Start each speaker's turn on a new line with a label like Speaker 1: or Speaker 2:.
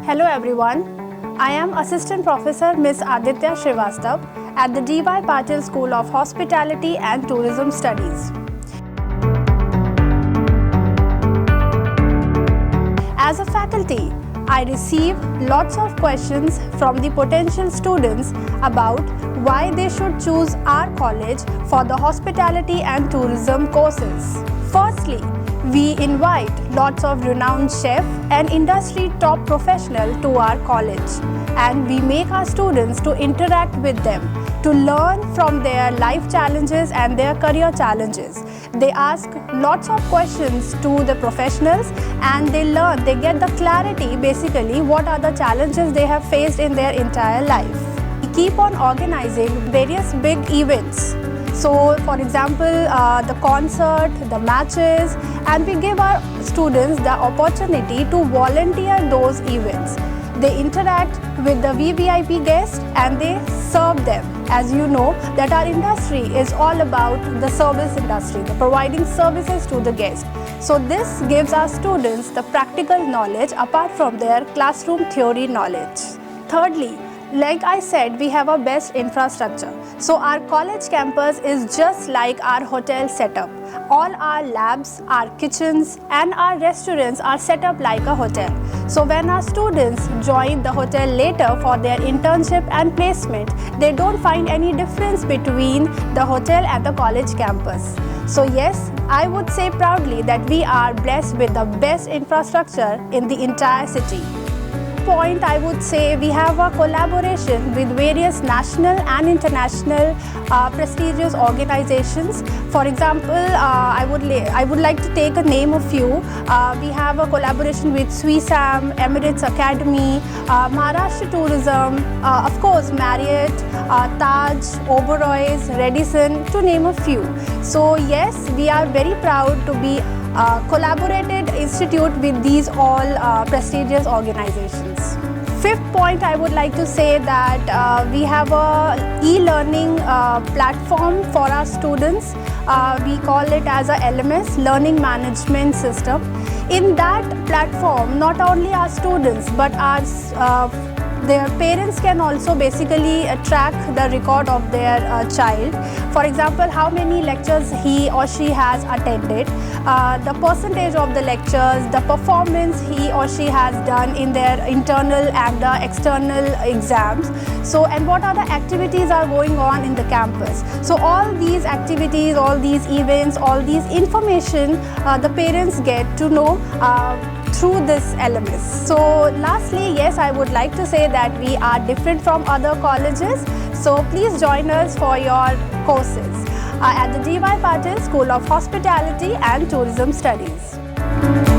Speaker 1: Hello everyone, I am Assistant Professor Ms. Aditya Srivastav at the D.Y. Patil School of Hospitality and Tourism Studies. As a faculty, I receive lots of questions from the potential students about why they should choose our college for the hospitality and tourism courses. Firstly, we invite lots of renowned chefs and industry top professionals to our college, and we make our students to interact with them, to learn from their life challenges and their career challenges. They ask lots of questions to the professionals and they get the clarity basically what are the challenges they have faced in their entire life. We keep on organizing various big events. So for example, the concert, the matches, and we give our students the opportunity to volunteer those events. They interact with the VVIP guests and they serve them. As you know that our industry is all about the service industry, the providing services to the guests. So this gives our students the practical knowledge apart from their classroom theory knowledge. Thirdly, like I said, we have a best infrastructure. So our college campus is just like our hotel setup. All our labs, our kitchens and our restaurants are set up like a hotel. So when our students join the hotel later for their internship and placement, they don't find any difference between the hotel and the college campus. So yes, I would say proudly that we are blessed with the best infrastructure in the entire city. Point, I would say we have a collaboration with various national and international prestigious organizations. For example, I would like to take a name of few. We have a collaboration with SWISAM, Emirates Academy, Maharashtra Tourism, of course Marriott, Taj, Oberoi's, Radisson, to name a few. So yes, we are very proud to be collaborated institute with these all prestigious organizations. Fifth point, I would like to say that we have a e-learning platform for our students. We call it as a LMS, Learning Management System. In that platform, not only our students but their parents can also basically track the record of their child. For example, how many lectures he or she has attended, the percentage of the lectures, the performance he or she has done in their internal and the external exams. So, and what are the activities are going on in the campus. So all these activities, all these events, all these information the parents get to know through this LMS. So lastly, yes, I would like to say that we are different from other colleges. So please join us for your courses at the D.Y. Patil School of Hospitality and Tourism Studies.